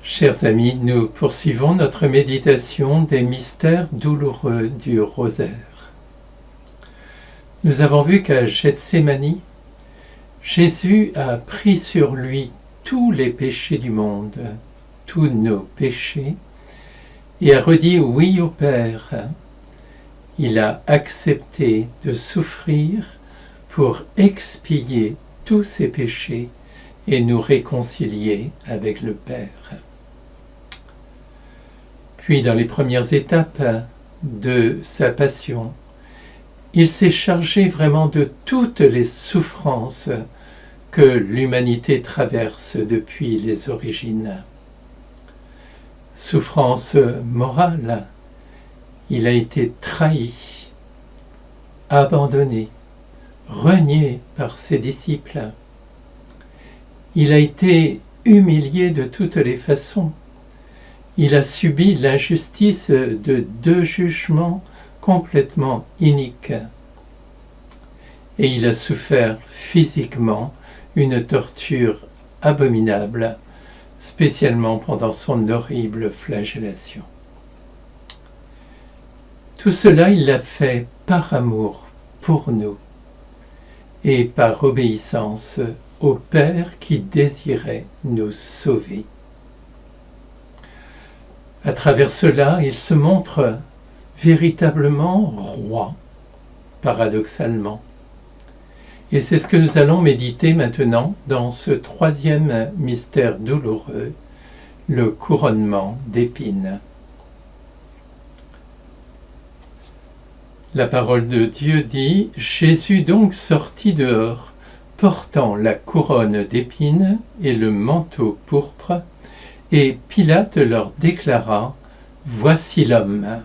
Chers amis, nous poursuivons notre méditation des mystères douloureux du rosaire. Nous avons vu qu'à Gethsémani, Jésus a pris sur lui tous les péchés du monde, tous nos péchés, et a redit oui au Père. Il a accepté de souffrir pour expier tous ses péchés et nous réconcilier avec le Père. Puis, dans les premières étapes de sa passion, il s'est chargé vraiment de toutes les souffrances que l'humanité traverse depuis les origines. Souffrance morale, il a été trahi, abandonné, renié par ses disciples. Il a été humilié de toutes les façons. Il a subi l'injustice de deux jugements complètement iniques. Et il a souffert physiquement une torture abominable, spécialement pendant son horrible flagellation. Tout cela, il l'a fait par amour pour nous et par obéissance au Père qui désirait nous sauver. À travers cela, il se montre véritablement roi, paradoxalement. Et c'est ce que nous allons méditer maintenant dans ce troisième mystère douloureux, le couronnement d'épines. La parole de Dieu dit « Jésus donc sortit dehors, portant la couronne d'épines et le manteau pourpre, et Pilate leur déclara « Voici l'homme »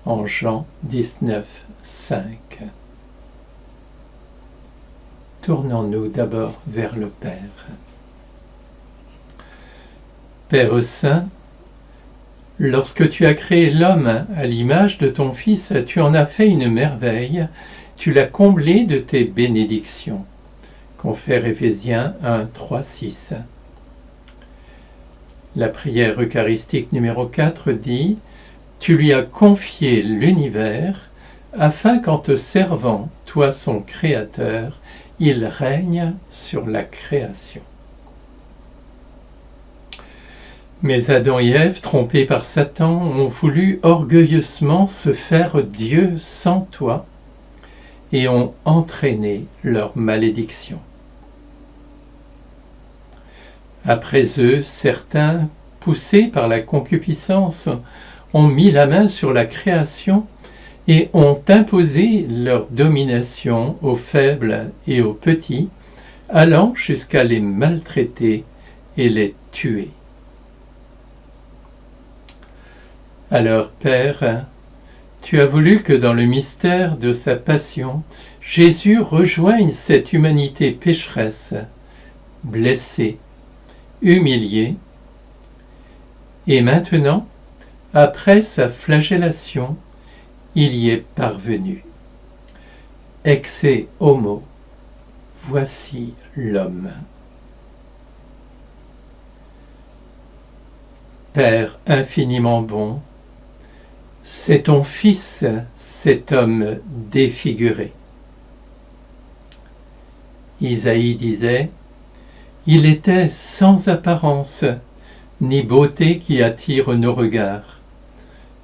en Jean 19, 5. Tournons-nous d'abord vers le Père. Père saint, lorsque tu as créé l'homme à l'image de ton Fils, tu en as fait une merveille, tu l'as comblé de tes bénédictions. Confère Éphésiens 1, 3, 6. La prière eucharistique numéro 4 dit « Tu lui as confié l'univers, afin qu'en te servant, toi son Créateur, il règne sur la création. » Mais Adam et Ève, trompés par Satan, ont voulu orgueilleusement se faire Dieu sans toi et ont entraîné leur malédiction. Après eux, certains, poussés par la concupiscence, ont mis la main sur la création et ont imposé leur domination aux faibles et aux petits, allant jusqu'à les maltraiter et les tuer. Alors, Père, tu as voulu que dans le mystère de sa passion, Jésus rejoigne cette humanité pécheresse, blessée, humilié, et maintenant, après sa flagellation, il y est parvenu. Exe homo, voici l'homme. Père infiniment bon, c'est ton Fils, cet homme défiguré. Isaïe disait « Il était sans apparence, ni beauté qui attire nos regards.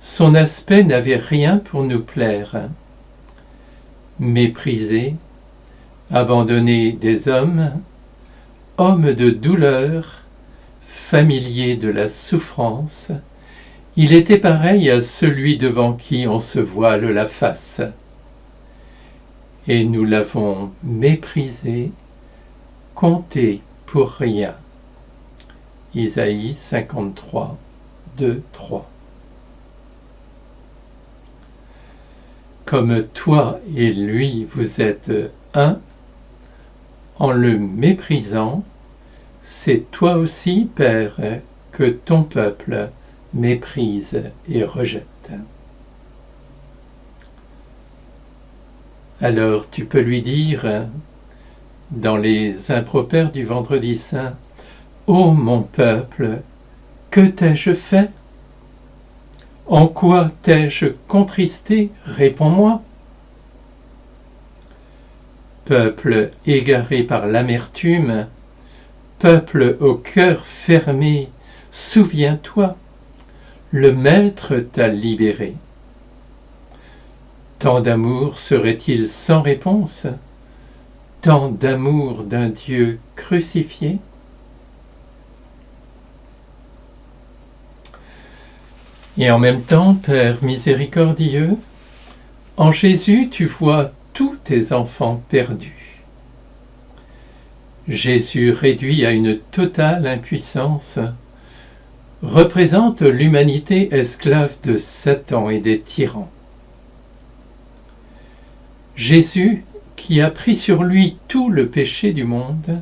Son aspect n'avait rien pour nous plaire. Méprisé, abandonné des hommes, homme de douleur, familier de la souffrance, il était pareil à celui devant qui on se voile la face. Et nous l'avons méprisé, compté pour rien. » Isaïe 53, 2, 3. Comme toi et lui vous êtes un, en le méprisant, c'est toi aussi, Père, que ton peuple méprise et rejette. Alors tu peux lui dire, dans les impropères du Vendredi Saint, « Ô mon peuple, Que t'ai-je fait? En quoi t'ai-je contristé? Réponds-moi. Peuple égaré par l'amertume, peuple au cœur fermé, souviens-toi, le Maître t'a libéré. Tant d'amour serait-il sans réponse? Tant d'amour d'un Dieu crucifié? Et en même temps, Père miséricordieux, en Jésus tu vois tous tes enfants perdus. Jésus réduit à une totale impuissance représente l'humanité esclave de Satan et des tyrans. Jésus, qui a pris sur lui tout le péché du monde,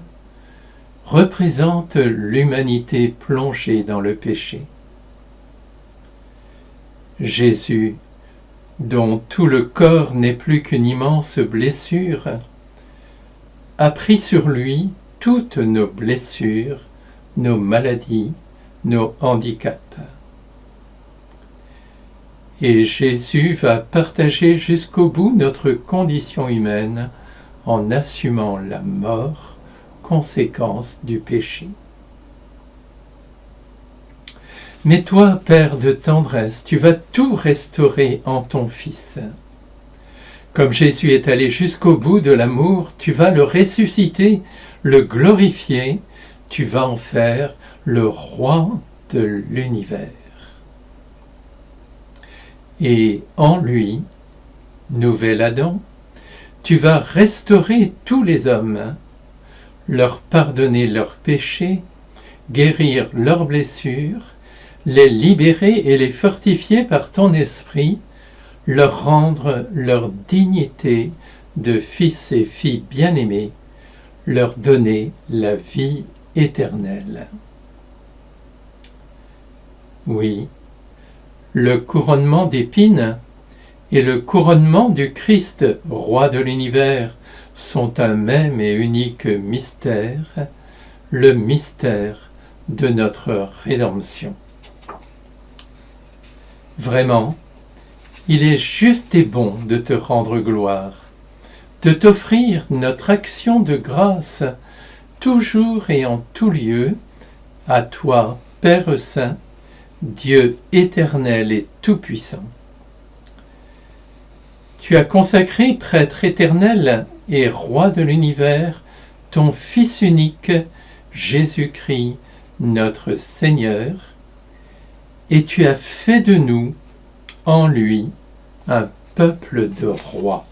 représente l'humanité plongée dans le péché. Jésus, dont tout le corps n'est plus qu'une immense blessure, a pris sur lui toutes nos blessures, nos maladies, nos handicaps. Et Jésus va partager jusqu'au bout notre condition humaine en assumant la mort, conséquence du péché. Mais toi, Père de tendresse, tu vas tout restaurer en ton Fils. Comme Jésus est allé jusqu'au bout de l'amour, tu vas le ressusciter, le glorifier, tu vas en faire le roi de l'univers. Et en lui, nouvel Adam, tu vas restaurer tous les hommes, leur pardonner leurs péchés, guérir leurs blessures, les libérer et les fortifier par ton esprit, leur rendre leur dignité de fils et filles bien-aimés, leur donner la vie éternelle. Oui, le couronnement d'épines et le couronnement du Christ, roi de l'univers, sont un même et unique mystère, le mystère de notre rédemption. Vraiment, il est juste et bon de te rendre gloire, de t'offrir notre action de grâce, toujours et en tout lieu, à toi, Père Saint, Dieu éternel et tout-puissant. Tu as consacré, prêtre éternel et roi de l'univers, ton Fils unique, Jésus-Christ, notre Seigneur, et tu as fait de nous, en lui, un peuple de rois.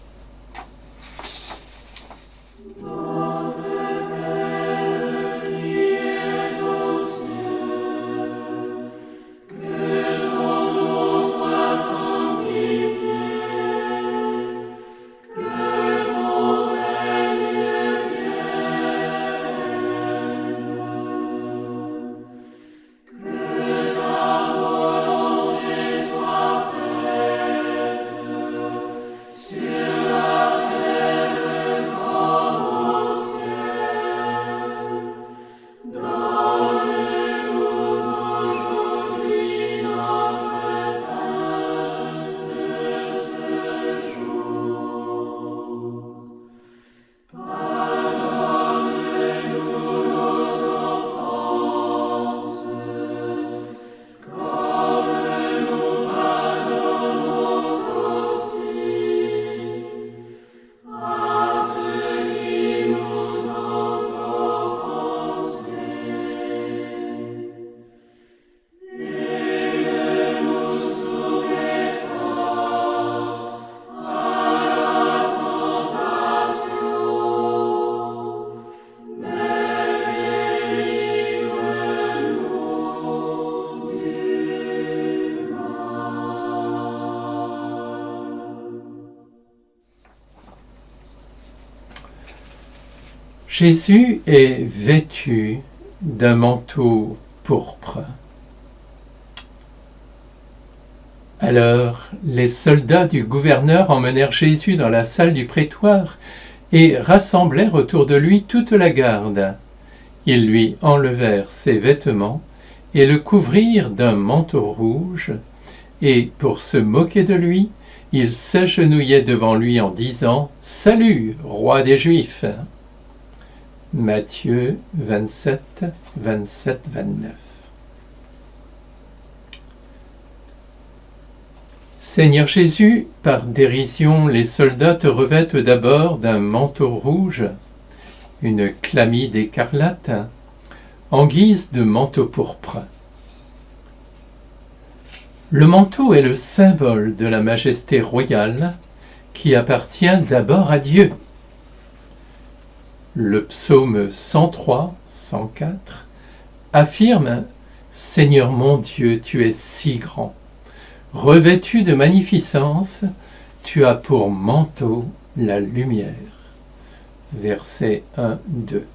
Jésus est vêtu d'un manteau pourpre. Alors les soldats du gouverneur emmenèrent Jésus dans la salle du prétoire et rassemblèrent autour de lui toute la garde. Ils lui enlevèrent ses vêtements et le couvrirent d'un manteau rouge, et pour se moquer de lui, ils s'agenouillaient devant lui en disant « Salut, roi des Juifs !» Matthieu 27, 27, 29. Seigneur Jésus, par dérision, les soldats te revêtent d'abord d'un manteau rouge, une chlamyde écarlate, en guise de manteau pourpre. Le manteau est le symbole de la majesté royale qui appartient d'abord à Dieu. Le psaume 103, 104 affirme « Seigneur mon Dieu, tu es si grand. Revêtu de magnificence, tu as pour manteau la lumière. » Versets 1, 2.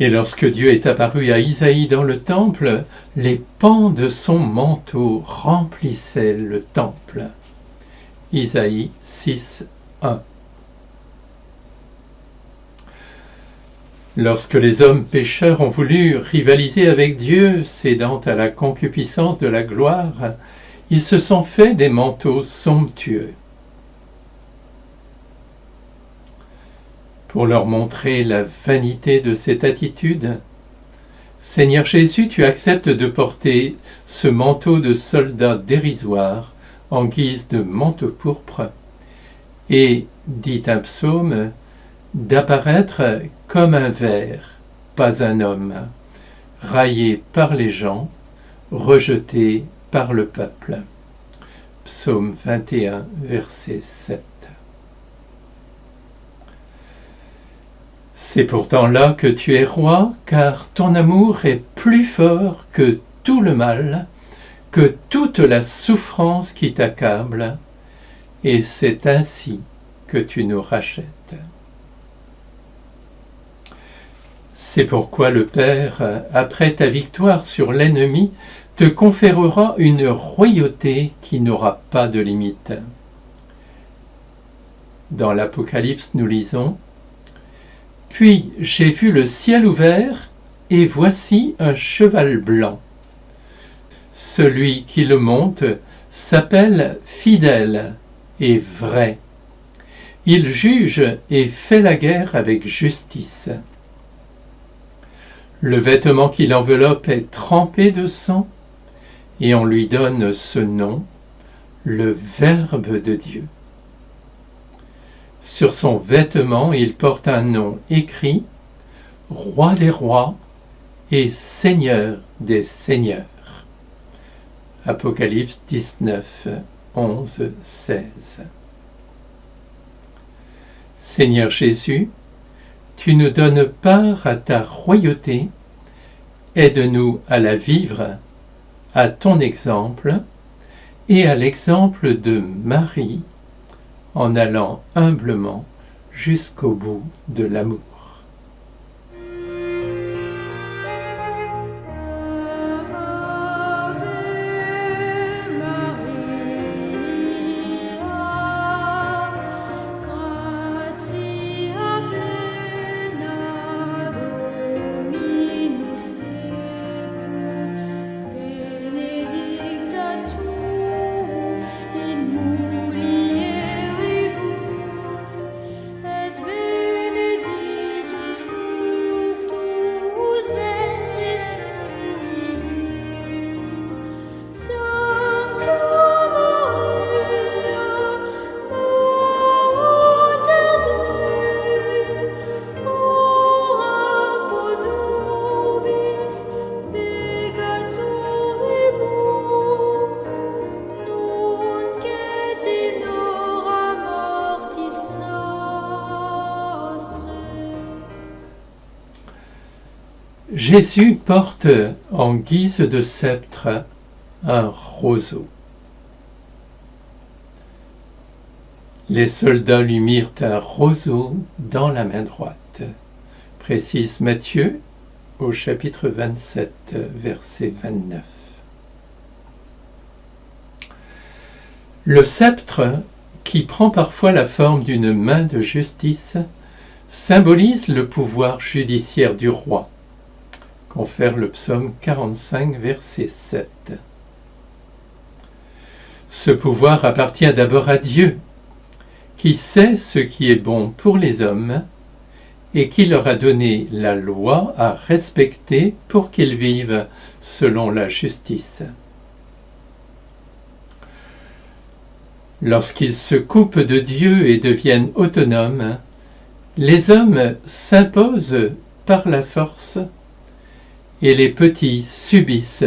Et lorsque Dieu est apparu à Isaïe dans le temple, les pans de son manteau remplissaient le temple. Isaïe 6, 1. Lorsque les hommes pécheurs ont voulu rivaliser avec Dieu, cédant à la concupiscence de la gloire, ils se sont fait des manteaux somptueux. Pour leur montrer la vanité de cette attitude, Seigneur Jésus, tu acceptes de porter ce manteau de soldat dérisoire en guise de manteau pourpre et, dit un psaume, d'apparaître comme un ver, pas un homme, raillé par les gens, rejeté par le peuple. Psaume 21, verset 7. C'est pourtant là que tu es roi, car ton amour est plus fort que tout le mal, que toute la souffrance qui t'accable, et c'est ainsi que tu nous rachètes. C'est pourquoi le Père, après ta victoire sur l'ennemi, te conférera une royauté qui n'aura pas de limite. Dans l'Apocalypse, nous lisons « Puis j'ai vu le ciel ouvert, et voici un cheval blanc. Celui qui le monte s'appelle Fidèle et Vrai. Il juge et fait la guerre avec justice. Le vêtement qui l'enveloppe est trempé de sang, et on lui donne ce nom, le Verbe de Dieu. Sur son vêtement, il porte un nom écrit, Roi des rois et Seigneur des seigneurs. » Apocalypse 19, 11, 16. Seigneur Jésus, tu nous donnes part à ta royauté, aide-nous à la vivre à ton exemple et à l'exemple de Marie, en allant humblement jusqu'au bout de l'amour. Jésus porte en guise de sceptre un roseau. Les soldats lui mirent un roseau dans la main droite, précise Matthieu au chapitre 27, verset 29. Le sceptre, qui prend parfois la forme d'une main de justice, symbolise le pouvoir judiciaire du roi, confère le psaume 45, verset 7. Ce pouvoir appartient d'abord à Dieu, qui sait ce qui est bon pour les hommes et qui leur a donné la loi à respecter pour qu'ils vivent selon la justice. Lorsqu'ils se coupent de Dieu et deviennent autonomes, les hommes s'imposent par la force et les petits subissent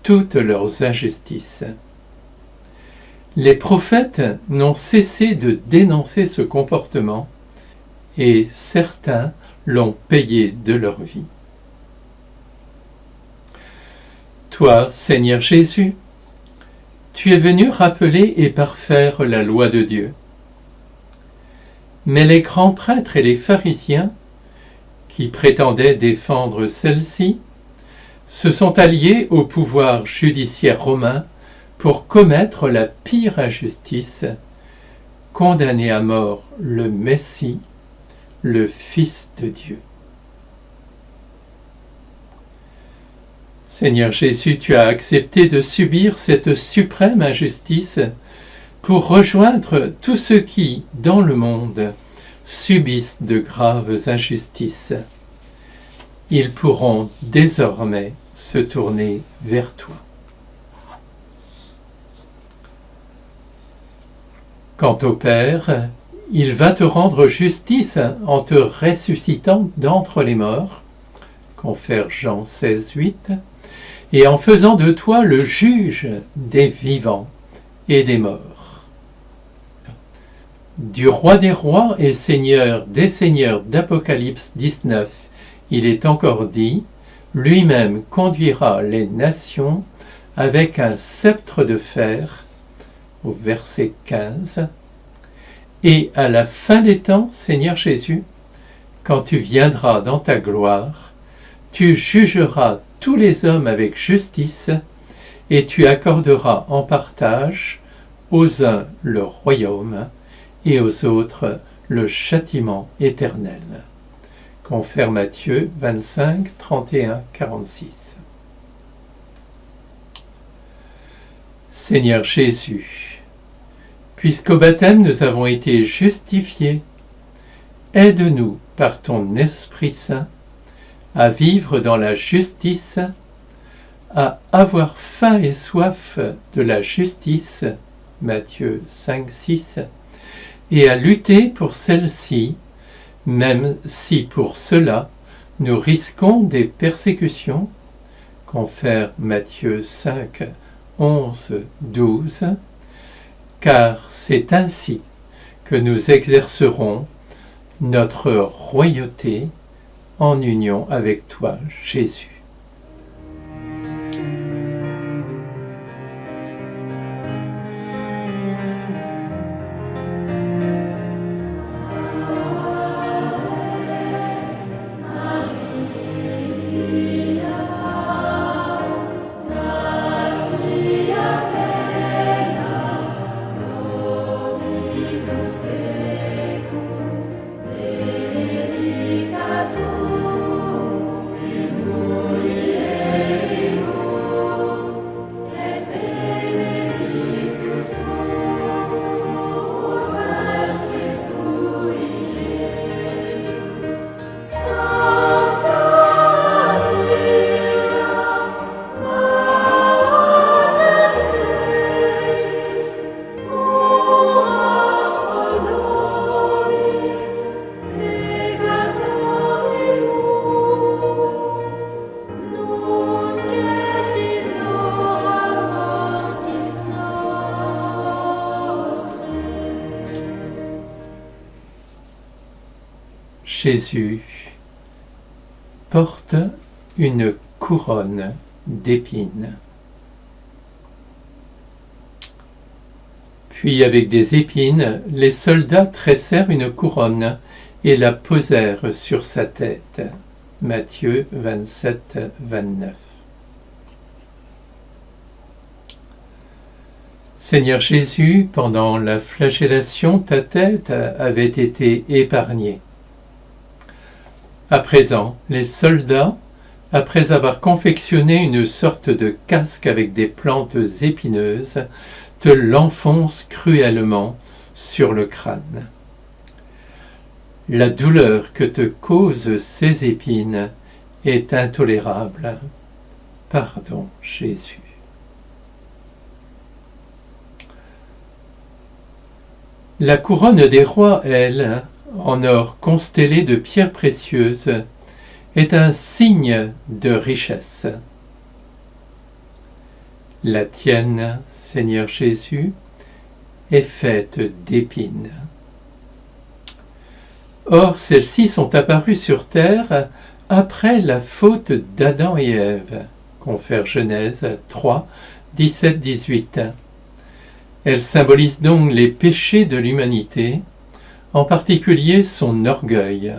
toutes leurs injustices. Les prophètes n'ont cessé de dénoncer ce comportement et certains l'ont payé de leur vie. Toi, Seigneur Jésus, tu es venu rappeler et parfaire la loi de Dieu. Mais les grands prêtres et les pharisiens, qui prétendaient défendre celle-ci, se sont alliés au pouvoir judiciaire romain pour commettre la pire injustice, condamner à mort le Messie, le Fils de Dieu. Seigneur Jésus, tu as accepté de subir cette suprême injustice pour rejoindre tous ceux qui, dans le monde, subissent de graves injustices. Ils pourront désormais se tourner vers toi. Quant au Père, il va te rendre justice en te ressuscitant d'entre les morts, confère Jean 16, 8, et en faisant de toi le juge des vivants et des morts. Du roi des rois et seigneur des seigneurs d'Apocalypse 19, il est encore dit, lui-même conduira les nations avec un sceptre de fer, au verset 15, et à la fin des temps, Seigneur Jésus, quand tu viendras dans ta gloire, tu jugeras tous les hommes avec justice, et tu accorderas en partage aux uns le royaume et aux autres le châtiment éternel. Confère Matthieu 25, 31, 46. Seigneur Jésus, puisqu'au baptême nous avons été justifiés, aide-nous par ton Esprit Saint à vivre dans la justice, à avoir faim et soif de la justice, Matthieu 5, 6, et à lutter pour celle-ci, même si pour cela nous risquons des persécutions, confère Matthieu 5, 11, 12, car c'est ainsi que nous exercerons notre royauté en union avec toi, Jésus. Jésus porte une couronne d'épines. Puis avec des épines, les soldats tressèrent une couronne et la posèrent sur sa tête. Matthieu 27, 29. Seigneur Jésus, pendant la flagellation, ta tête avait été épargnée. À présent, les soldats après avoir confectionné une sorte de casque avec des plantes épineuses, te l'enfonce cruellement sur le crâne. La douleur que te causent ces épines est intolérable. Pardon, Jésus. La couronne des rois, elle, en or constellé de pierres précieuses, est un signe de richesse. La tienne, Seigneur Jésus, est faite d'épines. Or, celles-ci sont apparues sur terre après la faute d'Adam et Ève, confère Genèse 3, 17-18. Elles symbolisent donc les péchés de l'humanité, en particulier son orgueil,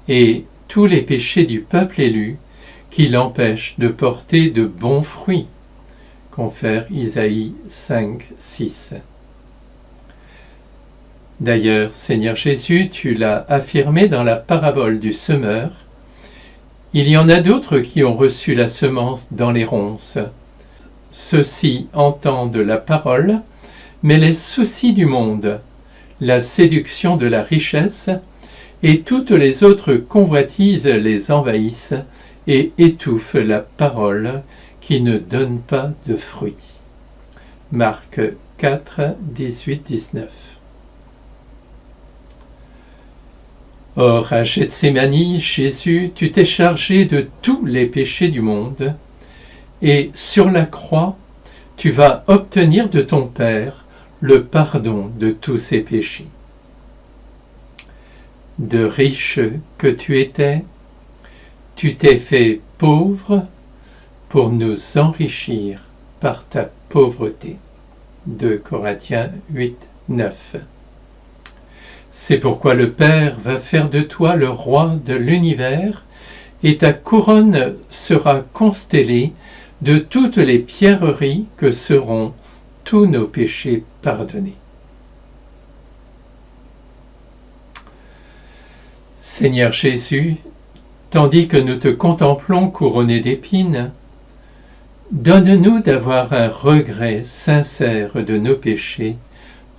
et tous les péchés du peuple élu qui l'empêchent de porter de bons fruits, confère Isaïe 5, 6. D'ailleurs, Seigneur Jésus, tu l'as affirmé dans la parabole du semeur, il y en a d'autres qui ont reçu la semence dans les ronces. Ceux-ci entendent la parole, mais les soucis du monde, la séduction de la richesse et toutes les autres convoitises les envahissent et étouffent la parole qui ne donne pas de fruits. Marc 4, 18, 19. Or, à Gethsémani, Jésus, tu t'es chargé de tous les péchés du monde, et sur la croix, tu vas obtenir de ton Père le pardon de tous ses péchés. De riche que tu étais, tu t'es fait pauvre pour nous enrichir par ta pauvreté. 2 Corinthiens 8, 9. C'est pourquoi le Père va faire de toi le roi de l'univers, et ta couronne sera constellée de toutes les pierreries que seront tous nos péchés pardonnés. Seigneur Jésus, tandis que nous te contemplons couronné d'épines, donne-nous d'avoir un regret sincère de nos péchés,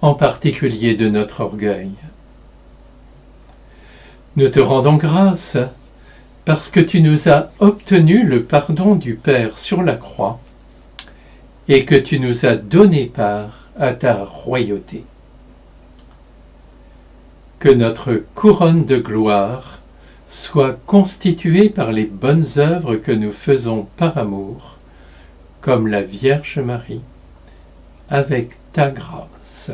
en particulier de notre orgueil. Nous te rendons grâce parce que tu nous as obtenu le pardon du Père sur la croix et que tu nous as donné part à ta royauté. Que notre couronne de gloire soit constituée par les bonnes œuvres que nous faisons par amour, comme la Vierge Marie, avec ta grâce.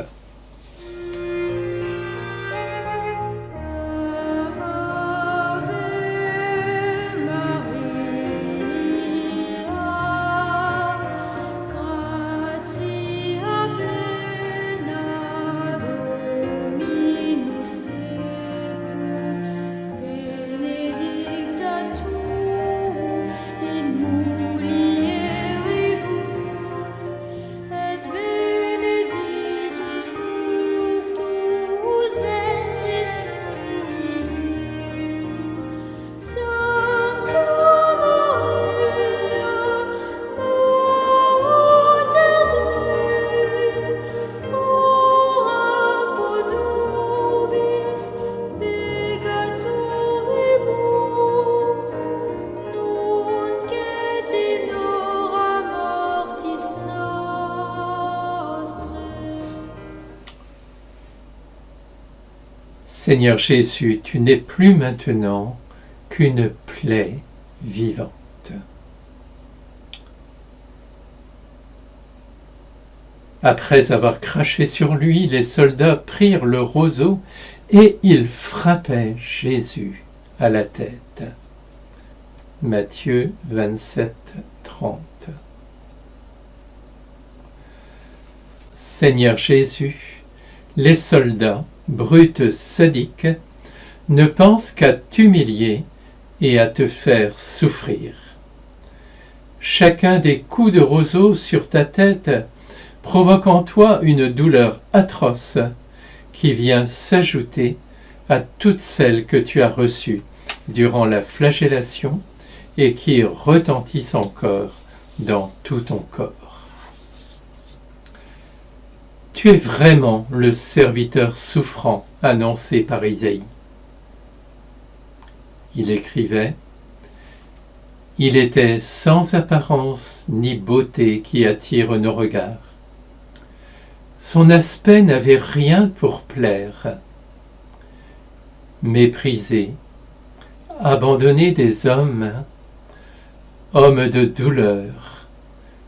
Seigneur Jésus, tu n'es plus maintenant qu'une plaie vivante. Après avoir craché sur lui, les soldats prirent le roseau et ils frappaient Jésus à la tête. Matthieu 27, 30. Seigneur Jésus, les soldats, brutes sadiques, ne pensent qu'à t'humilier et à te faire souffrir. Chacun des coups de roseau sur ta tête provoque en toi une douleur atroce qui vient s'ajouter à toutes celles que tu as reçues durant la flagellation et qui retentissent encore dans tout ton corps. Tu es vraiment le serviteur souffrant annoncé par Isaïe. Il écrivait « Il était sans apparence ni beauté qui attire nos regards. Son aspect n'avait rien pour plaire. Méprisé, abandonné des hommes, homme de douleur,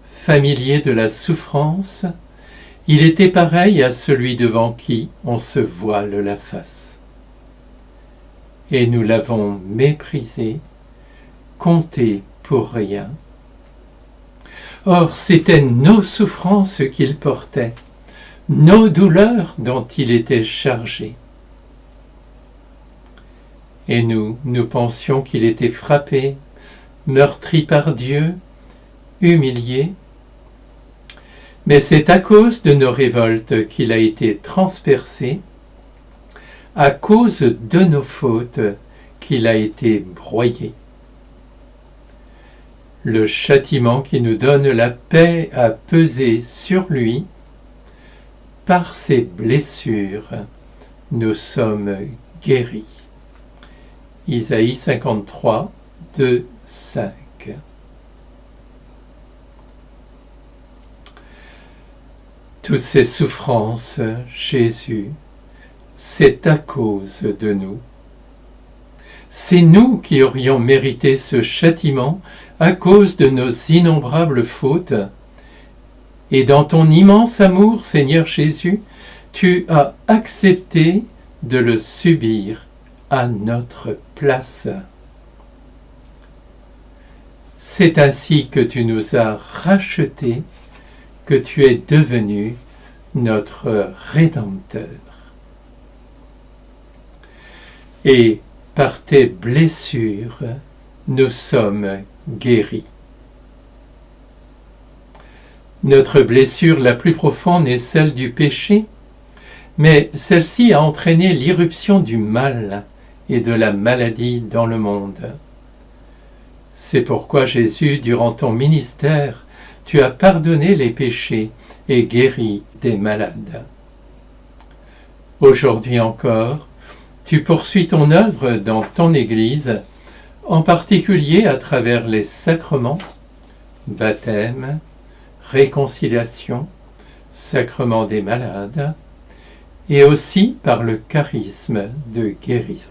familier de la souffrance, il était pareil à celui devant qui on se voile la face. Et nous l'avons méprisé, compté pour rien. Or, c'étaient nos souffrances qu'il portait, nos douleurs dont il était chargé. Et nous pensions qu'il était frappé, meurtri par Dieu, humilié. Mais c'est à cause de nos révoltes qu'il a été transpercé, à cause de nos fautes qu'il a été broyé. Le châtiment qui nous donne la paix a pesé sur lui. Par ses blessures, nous sommes guéris. Isaïe 53, 2, 5. Toutes ces souffrances, Jésus, c'est à cause de nous. C'est nous qui aurions mérité ce châtiment à cause de nos innombrables fautes. Et dans ton immense amour, Seigneur Jésus, tu as accepté de le subir à notre place. C'est ainsi que tu nous as rachetés, que tu es devenu notre Rédempteur. Et par tes blessures, nous sommes guéris. Notre blessure la plus profonde est celle du péché, mais celle-ci a entraîné l'irruption du mal et de la maladie dans le monde. C'est pourquoi Jésus, durant ton ministère, tu as pardonné les péchés et guéri des malades. Aujourd'hui encore, tu poursuis ton œuvre dans ton Église, en particulier à travers les sacrements, baptême, réconciliation, sacrement des malades, et aussi par le charisme de guérison.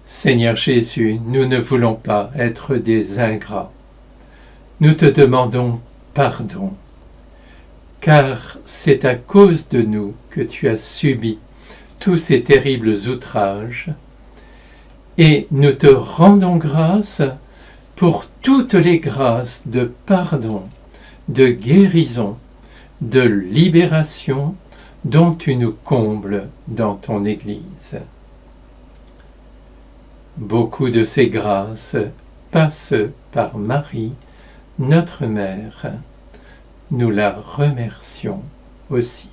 Seigneur Jésus, nous ne voulons pas être des ingrats. Nous te demandons pardon, car c'est à cause de nous que tu as subi tous ces terribles outrages, et nous te rendons grâce pour toutes les grâces de pardon, de guérison, de libération dont tu nous combles dans ton Église. Beaucoup de ces grâces passent par Marie, notre Mère. Nous la remercions aussi.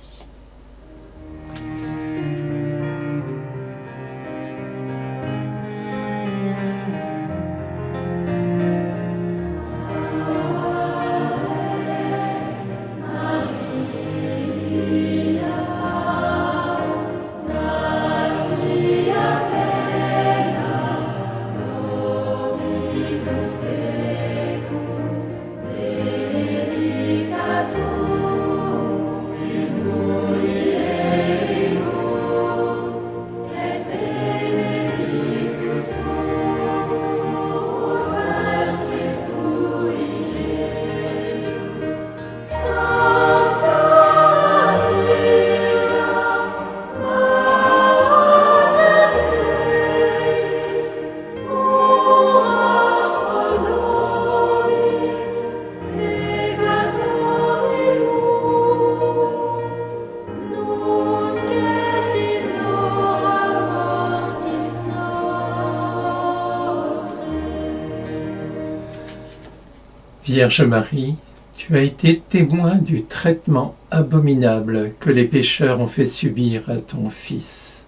Vierge Marie, tu as été témoin du traitement abominable que les pécheurs ont fait subir à ton Fils.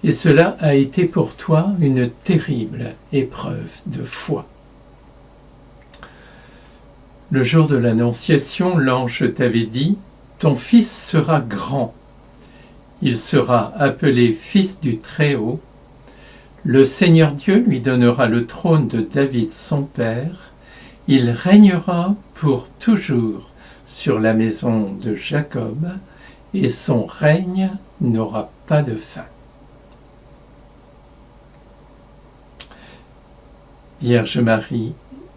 et cela a été pour toi une terrible épreuve de foi. Le jour de l'Annonciation, l'ange t'avait dit « Ton fils sera grand, il sera appelé fils du Très-Haut. Le Seigneur Dieu lui donnera le trône de David son père, il régnera pour toujours sur la maison de Jacob, et son règne n'aura pas de fin. » Vierge Marie,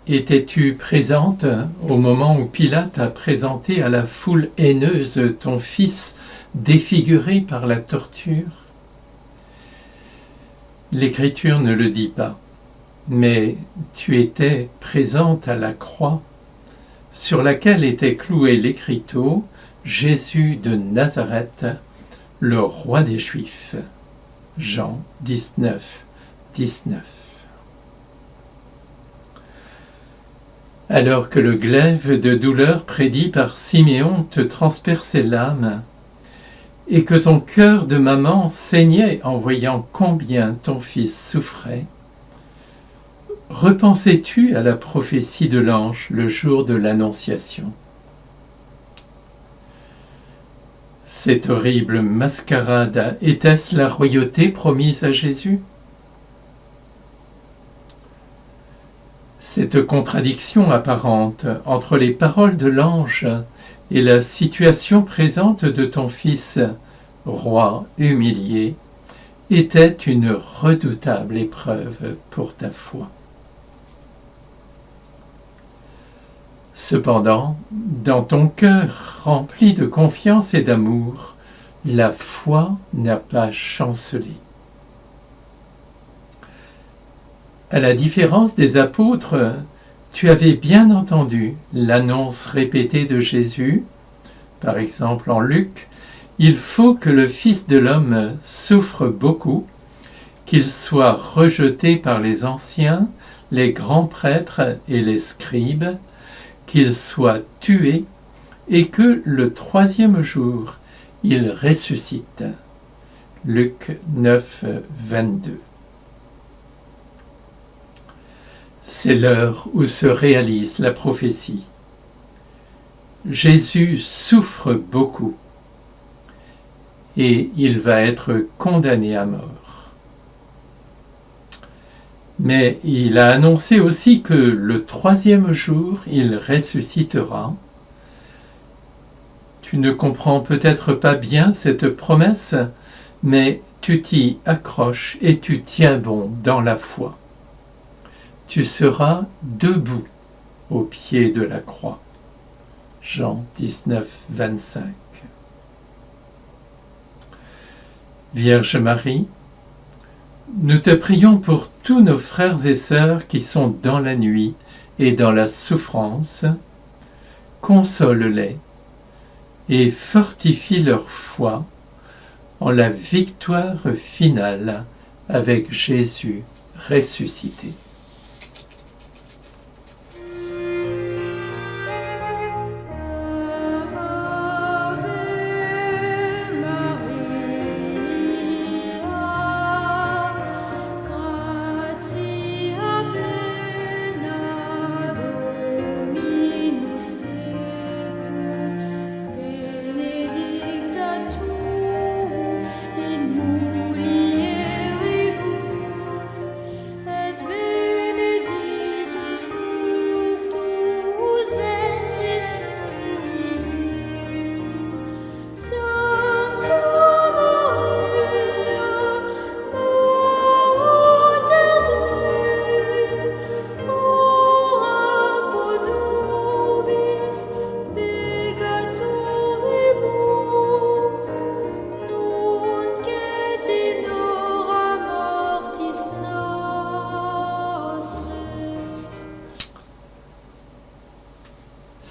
étais-tu présente au moment où Pilate a présenté à la foule haineuse ton fils défiguré par la torture? L'Écriture ne le dit pas, mais tu étais présente à la croix sur laquelle était cloué l'écriteau « Jésus de Nazareth, le roi des Juifs ». Jean 19, 19. Alors que le glaive de douleur prédit par Siméon te transperçait l'âme, et que ton cœur de maman saignait en voyant combien ton fils souffrait, repensais-tu à la prophétie de l'ange le jour de l'Annonciation? Cette horrible mascarade, était-ce la royauté promise à Jésus? Cette contradiction apparente entre les paroles de l'ange et la situation présente de ton fils, roi humilié, était une redoutable épreuve pour ta foi. Cependant, dans ton cœur rempli de confiance et d'amour, la foi n'a pas chancelé. À la différence des apôtres, tu avais bien entendu l'annonce répétée de Jésus, par exemple en Luc, « Il faut que le Fils de l'homme souffre beaucoup, qu'il soit rejeté par les anciens, les grands prêtres et les scribes, qu'il soit tué, et que le troisième jour, il ressuscite. » Luc 9, 22. C'est l'heure où se réalise la prophétie. Jésus souffre beaucoup et il va être condamné à mort. Mais il a annoncé aussi que le troisième jour, il ressuscitera. Tu ne comprends peut-être pas bien cette promesse, mais tu t'y accroches et tu tiens bon dans la foi. Tu seras debout au pied de la croix. Jean 19, 25. Vierge Marie, nous te prions pour tous nos frères et sœurs qui sont dans la nuit et dans la souffrance. Console-les et fortifie leur foi en la victoire finale avec Jésus ressuscité.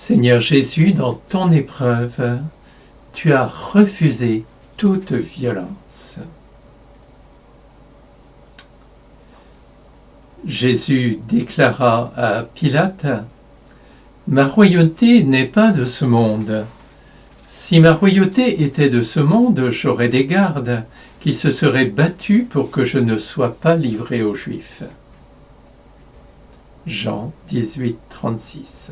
Seigneur Jésus, dans ton épreuve, tu as refusé toute violence. Jésus déclara à Pilate, « Ma royauté n'est pas de ce monde. Si ma royauté était de ce monde, j'aurais des gardes qui se serait battu pour que je ne sois pas livré aux Juifs. Jean 18, 36.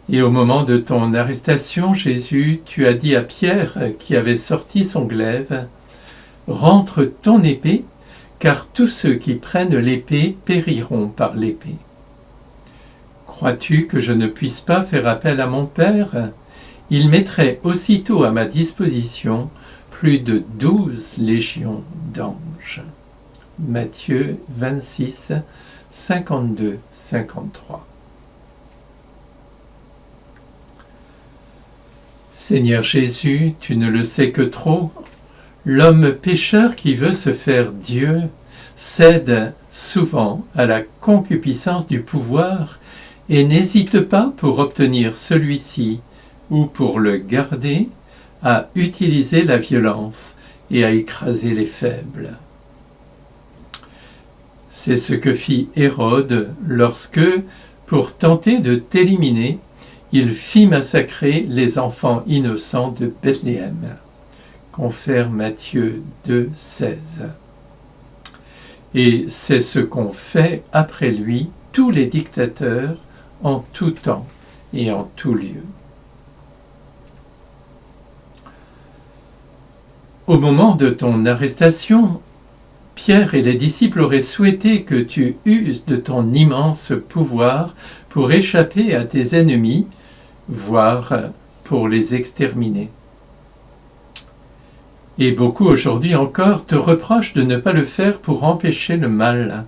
Et au moment de ton arrestation, Jésus, tu as dit à Pierre, qui avait sorti son glaive, « Rentre ton épée, car tous ceux qui prennent l'épée périront par l'épée. » Crois-tu que je ne puisse pas faire appel à mon Père? Il mettrait aussitôt à ma disposition plus de 12 légions d'anges. Matthieu 26, 52, 53. Seigneur Jésus, tu ne le sais que trop, l'homme pécheur qui veut se faire Dieu cède souvent à la concupiscence du pouvoir et n'hésite pas pour obtenir celui-ci ou pour le garder à utiliser la violence et à écraser les faibles. C'est ce que fit Hérode lorsque, pour tenter de t'éliminer, il fit massacrer les enfants innocents de Bethléem. Confère Matthieu 2, 16. Et c'est ce qu'ont fait après lui tous les dictateurs en tout temps et en tout lieu. Au moment de ton arrestation, Pierre et les disciples auraient souhaité que tu uses de ton immense pouvoir pour échapper à tes ennemis, voire pour les exterminer. Et beaucoup aujourd'hui encore te reprochent de ne pas le faire pour empêcher le mal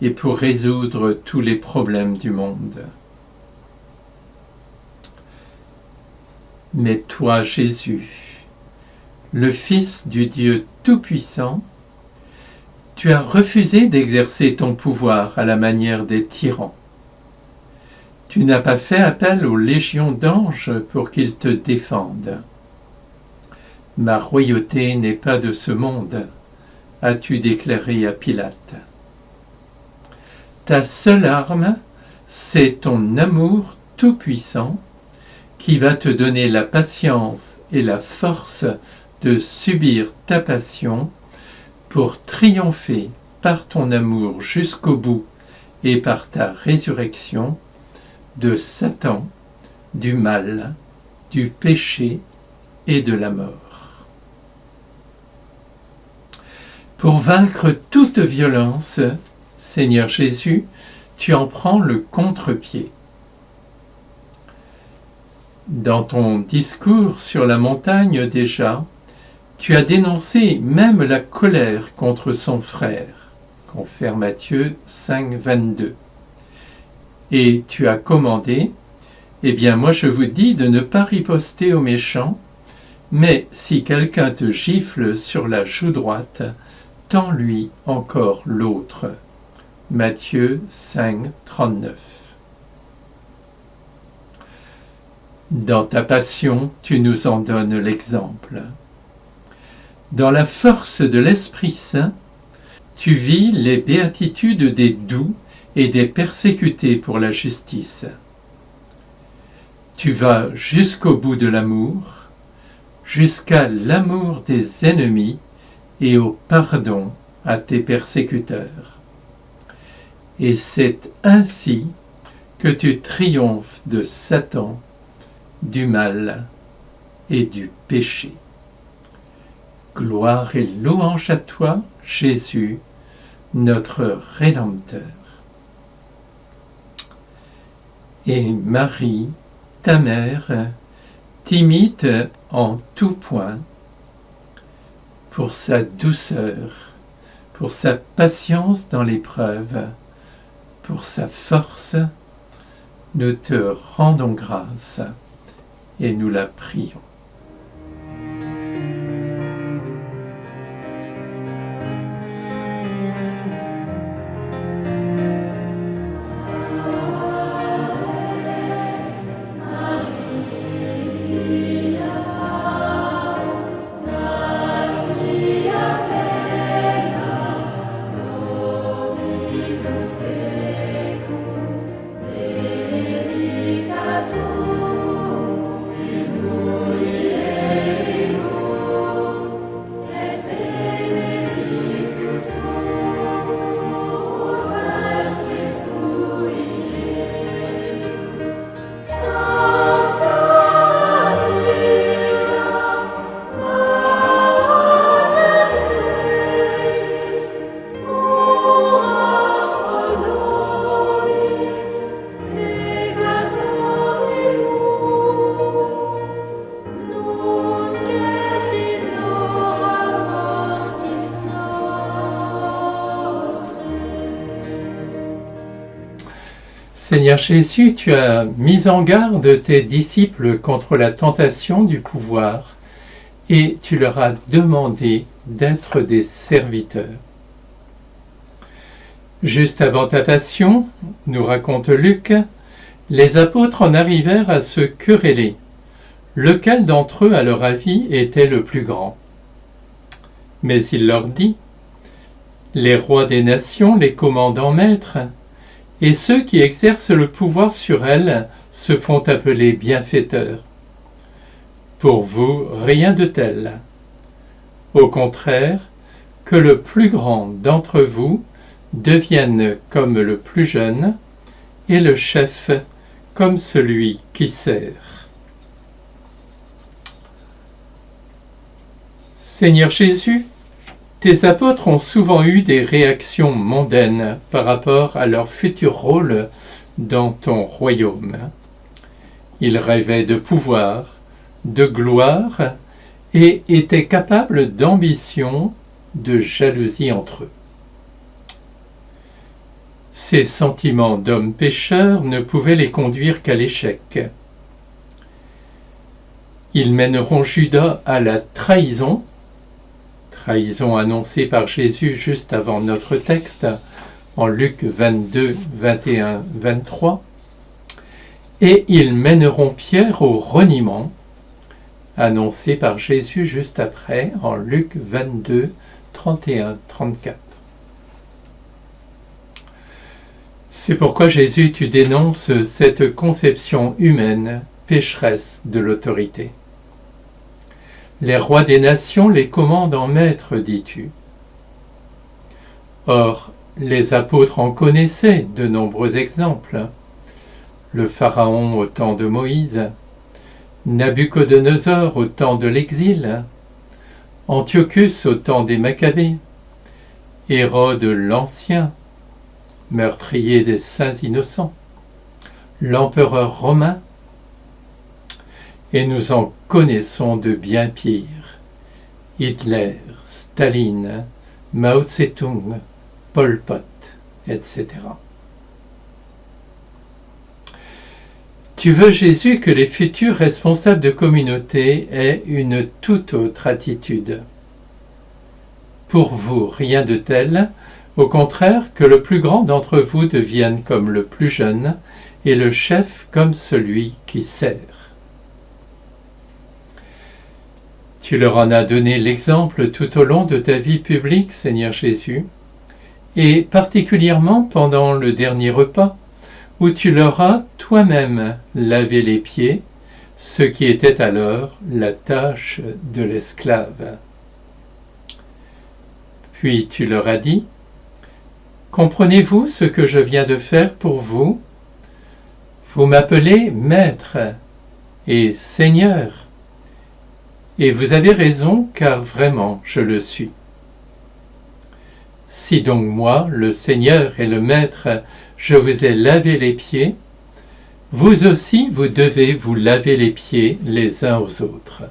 et pour résoudre tous les problèmes du monde. Mais toi, Jésus, le Fils du Dieu Tout-Puissant, tu as refusé d'exercer ton pouvoir à la manière des tyrans. Tu n'as pas fait appel aux légions d'anges pour qu'ils te défendent. Ma royauté n'est pas de ce monde, as-tu déclaré à Pilate. Ta seule arme, c'est ton amour tout-puissant qui va te donner la patience et la force de subir ta passion pour triompher par ton amour jusqu'au bout et par ta résurrection de Satan, du mal, du péché et de la mort. Pour vaincre toute violence, Seigneur Jésus, tu en prends le contre-pied. Dans ton discours sur la montagne déjà, tu as dénoncé même la colère contre son frère, confère Matthieu 5, 22. Et tu as commandé, eh bien moi je vous dis de ne pas riposter aux méchants, mais si quelqu'un te gifle sur la joue droite, tends-lui encore l'autre. Matthieu 5, 39. Dans ta passion, tu nous en donnes l'exemple. Dans la force de l'Esprit Saint, tu vis les béatitudes des doux et des persécutés pour la justice. Tu vas jusqu'au bout de l'amour, jusqu'à l'amour des ennemis et au pardon à tes persécuteurs. Et c'est ainsi que tu triomphes de Satan, du mal et du péché. Gloire et louange à toi, Jésus, notre Rédempteur. Et Marie, ta mère, t'imite en tout point pour sa douceur, pour sa patience dans l'épreuve, pour sa force. Nous te rendons grâce et nous la prions. Alleluia. Seigneur Jésus, tu as mis en garde tes disciples contre la tentation du pouvoir et tu leur as demandé d'être des serviteurs. Juste avant ta passion, nous raconte Luc, les apôtres en arrivèrent à se quereller. Lequel d'entre eux, à leur avis, était le plus grand? Mais il leur dit, les rois des nations les commandent en maître, et ceux qui exercent le pouvoir sur elles se font appeler bienfaiteurs. Pour vous, rien de tel. Au contraire, que le plus grand d'entre vous devienne comme le plus jeune, et le chef comme celui qui sert. Seigneur Jésus, tes apôtres ont souvent eu des réactions mondaines par rapport à leur futur rôle dans ton royaume. Ils rêvaient de pouvoir, de gloire et étaient capables d'ambition, de jalousie entre eux. Ces sentiments d'hommes pécheurs ne pouvaient les conduire qu'à l'échec. Ils mèneront Judas à la trahison annoncée par Jésus juste avant notre texte, en Luc 22, 21, 23, et ils mèneront Pierre au reniement, annoncé par Jésus juste après, en Luc 22, 31, 34. C'est pourquoi Jésus, tu dénonces cette conception humaine, pécheresse de l'autorité. Les rois des nations les commandent en maître, dis-tu. Or, les apôtres en connaissaient de nombreux exemples. Le Pharaon au temps de Moïse, Nabuchodonosor au temps de l'exil, Antiochus au temps des Maccabées, Hérode l'Ancien, meurtrier des saints innocents, l'empereur romain, et nous en connaissons de bien pires, Hitler, Staline, Mao Tse-tung, Pol Pot, etc. Tu veux, Jésus, que les futurs responsables de communauté aient une toute autre attitude. Pour vous, rien de tel, au contraire, que le plus grand d'entre vous devienne comme le plus jeune, et le chef comme celui qui sert. Tu leur en as donné l'exemple tout au long de ta vie publique, Seigneur Jésus, et particulièrement pendant le dernier repas, où tu leur as toi-même lavé les pieds, ce qui était alors la tâche de l'esclave. Puis tu leur as dit, « Comprenez-vous ce que je viens de faire pour vous? Vous m'appelez Maître et Seigneur, et vous avez raison, car vraiment je le suis. Si donc moi, le Seigneur et le Maître, je vous ai lavé les pieds, vous aussi vous devez vous laver les pieds les uns aux autres.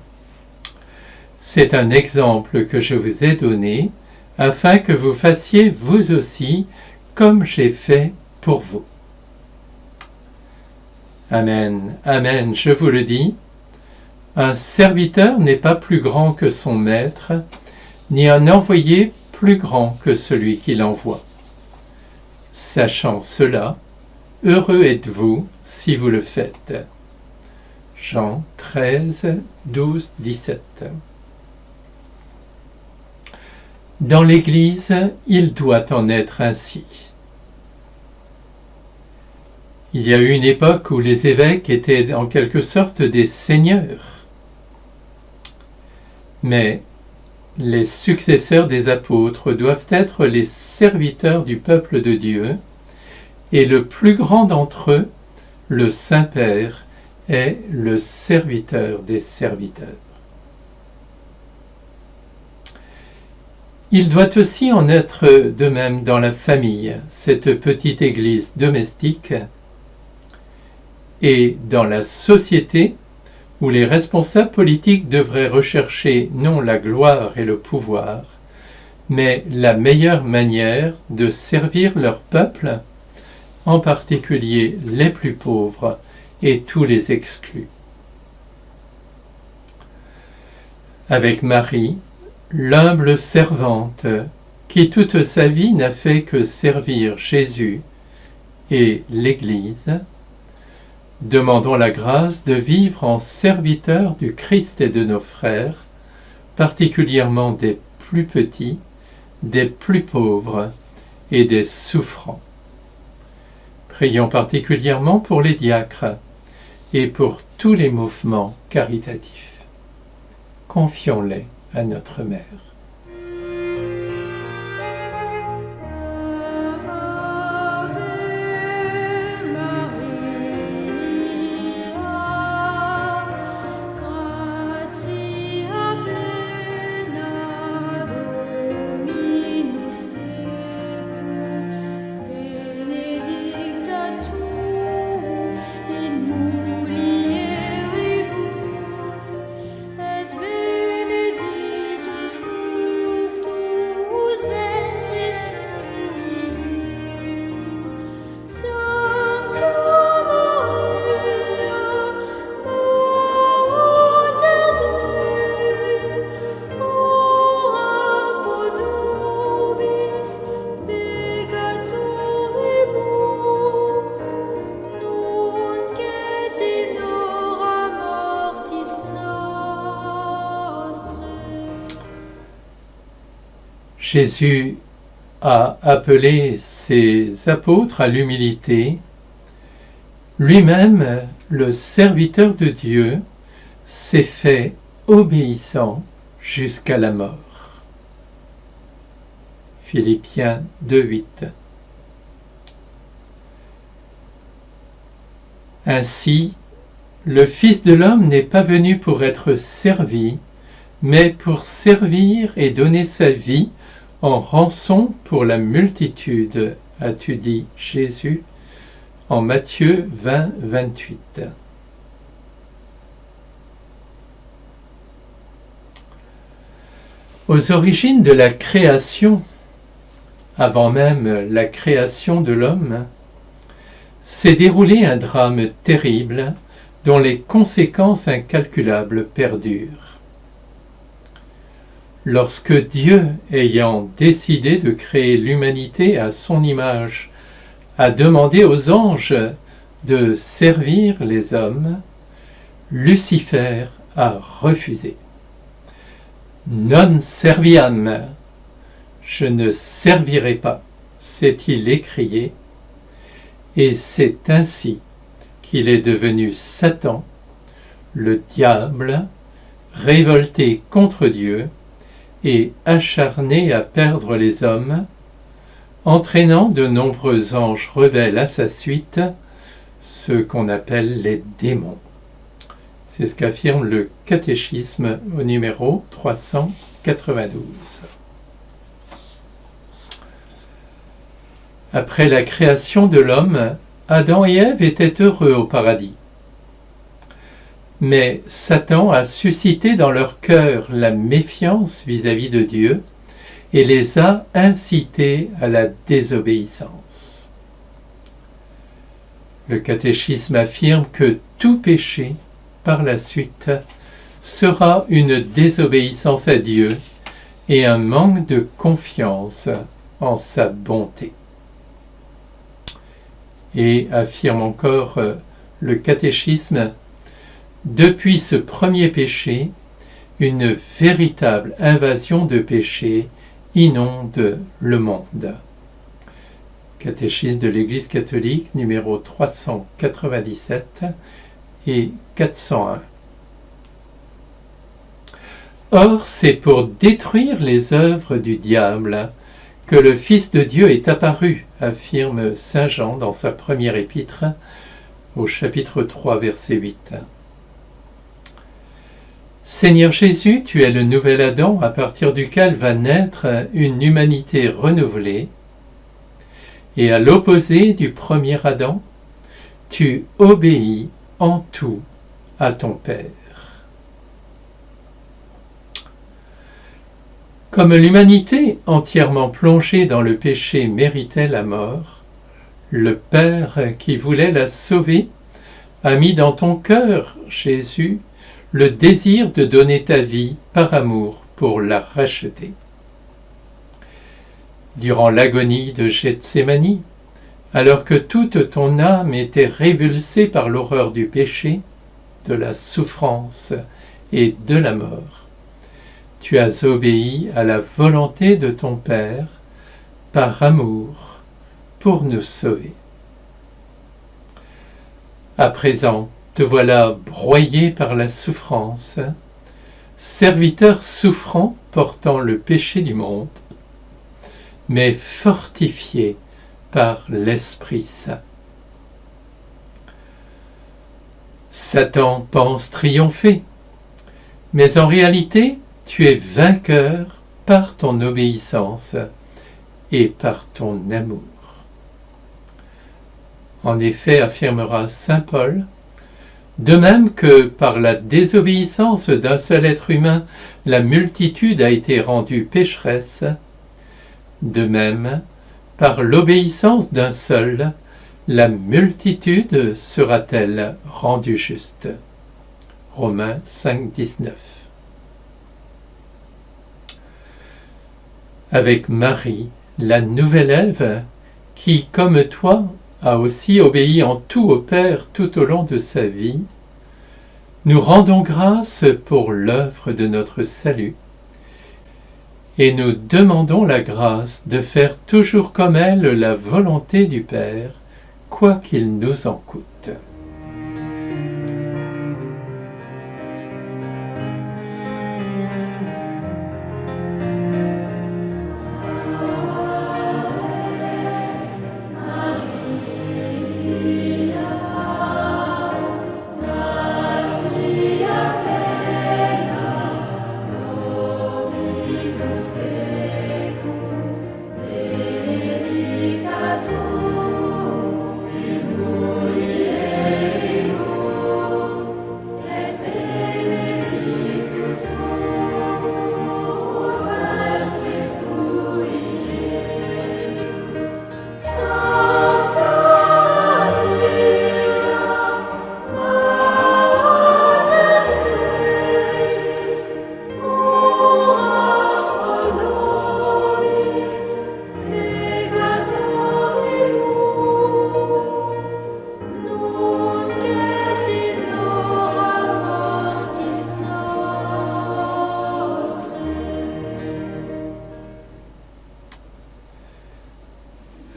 C'est un exemple que je vous ai donné, afin que vous fassiez vous aussi comme j'ai fait pour vous. » Amen, amen, je vous le dis, un serviteur n'est pas plus grand que son maître, ni un envoyé plus grand que celui qui l'envoie. Sachant cela, heureux êtes-vous si vous le faites. Jean 13, 12, 17. Dans l'Église, il doit en être ainsi. Il y a eu une époque où les évêques étaient en quelque sorte des seigneurs. Mais les successeurs des apôtres doivent être les serviteurs du peuple de Dieu, et le plus grand d'entre eux, le Saint-Père, est le serviteur des serviteurs. Il doit aussi en être de même dans la famille, cette petite église domestique, et dans la société, où les responsables politiques devraient rechercher non la gloire et le pouvoir, mais la meilleure manière de servir leur peuple en particulier les plus pauvres et tous les exclus. Avec Marie, l'humble servante, qui toute sa vie n'a fait que servir Jésus et l'Église, demandons la grâce de vivre en serviteurs du Christ et de nos frères, particulièrement des plus petits, des plus pauvres et des souffrants. Prions particulièrement pour les diacres et pour tous les mouvements caritatifs. Confions-les à notre Mère. Jésus a appelé ses apôtres à l'humilité. Lui-même, le serviteur de Dieu, s'est fait obéissant jusqu'à la mort. Philippiens 2:8. Ainsi, le Fils de l'homme n'est pas venu pour être servi, mais pour servir et donner sa vie en rançon pour la multitude, as-tu dit, Jésus, en Matthieu 20:28. Aux origines de la création, avant même la création de l'homme, s'est déroulé un drame terrible dont les conséquences incalculables perdurent. Lorsque Dieu, ayant décidé de créer l'humanité à son image, a demandé aux anges de servir les hommes, Lucifer a refusé. Non serviam, je ne servirai pas, s'est-il écrié, et c'est ainsi qu'il est devenu Satan, le diable, révolté contre Dieu et acharné à perdre les hommes, entraînant de nombreux anges rebelles à sa suite, ceux qu'on appelle les démons. C'est ce qu'affirme le catéchisme au numéro 392. Après la création de l'homme, Adam et Ève étaient heureux au paradis. Mais Satan a suscité dans leur cœur la méfiance vis-à-vis de Dieu et les a incités à la désobéissance. Le catéchisme affirme que tout péché, par la suite, sera une désobéissance à Dieu et un manque de confiance en sa bonté. Et affirme encore le catéchisme, depuis ce premier péché, une véritable invasion de péché inonde le monde. Catéchisme de l'Église catholique, numéro 397 et 401. Or, c'est pour détruire les œuvres du diable que le Fils de Dieu est apparu, affirme saint Jean dans sa première épître, au chapitre 3, verset 8. Seigneur Jésus, tu es le nouvel Adam à partir duquel va naître une humanité renouvelée, et à l'opposé du premier Adam, tu obéis en tout à ton Père. Comme l'humanité entièrement plongée dans le péché méritait la mort, le Père qui voulait la sauver a mis dans ton cœur, Jésus, le désir de donner ta vie par amour pour la racheter. Durant l'agonie de Gethsémani, alors que toute ton âme était révulsée par l'horreur du péché, de la souffrance et de la mort, tu as obéi à la volonté de ton Père par amour pour nous sauver. À présent, te voilà broyé par la souffrance, serviteur souffrant portant le péché du monde, mais fortifié par l'Esprit Saint. Satan pense triompher, mais en réalité, tu es vainqueur par ton obéissance et par ton amour. En effet, affirmera saint Paul, de même que par la désobéissance d'un seul être humain, la multitude a été rendue pécheresse, de même, par l'obéissance d'un seul, la multitude sera-t-elle rendue juste. Romains 5, 19. Avec Marie, la nouvelle Ève, qui, comme toi, a aussi obéi en tout au Père tout au long de sa vie, nous rendons grâce pour l'œuvre de notre salut et nous demandons la grâce de faire toujours comme elle la volonté du Père, quoi qu'il nous en coûte.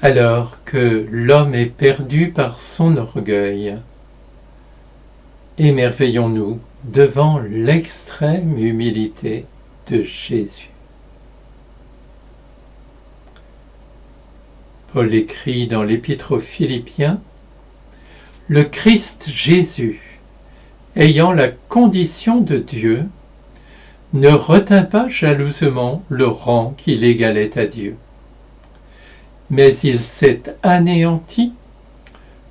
Alors que l'homme est perdu par son orgueil, émerveillons-nous devant l'extrême humilité de Jésus. Paul écrit dans l'Épître aux Philippiens, « Le Christ Jésus, ayant la condition de Dieu, ne retint pas jalousement le rang qui l'égalait à Dieu. Mais il s'est anéanti,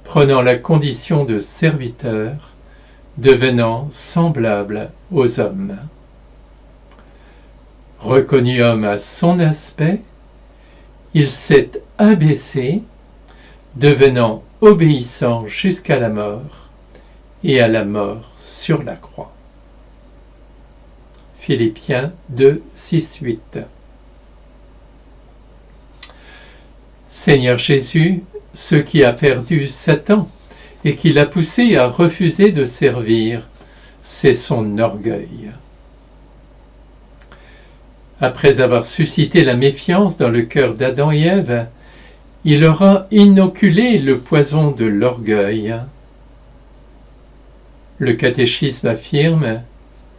prenant la condition de serviteur, devenant semblable aux hommes. Reconnu homme à son aspect, il s'est abaissé, devenant obéissant jusqu'à la mort, et à la mort sur la croix. » Philippiens 2, 6, 8. Seigneur Jésus, ce qui a perdu Satan et qui l'a poussé à refuser de servir, c'est son orgueil. Après avoir suscité la méfiance dans le cœur d'Adam et Ève, il leur a inoculé le poison de l'orgueil. Le catéchisme affirme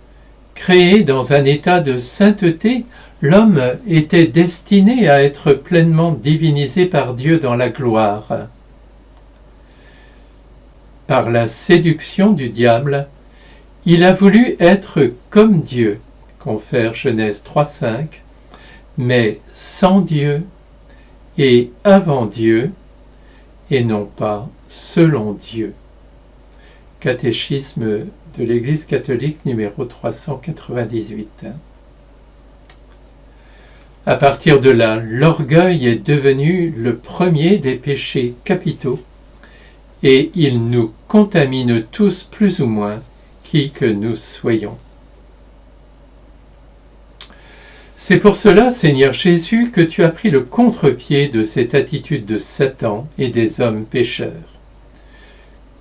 « Créé dans un état de sainteté, l'homme était destiné à être pleinement divinisé par Dieu dans la gloire. Par la séduction du diable, il a voulu être comme Dieu, confère Genèse 3,5, mais sans Dieu et avant Dieu, et non pas selon Dieu. » Catéchisme de l'Église catholique numéro 398. À partir de là, l'orgueil est devenu le premier des péchés capitaux et il nous contamine tous plus ou moins, qui que nous soyons. C'est pour cela, Seigneur Jésus, que tu as pris le contre-pied de cette attitude de Satan et des hommes pécheurs.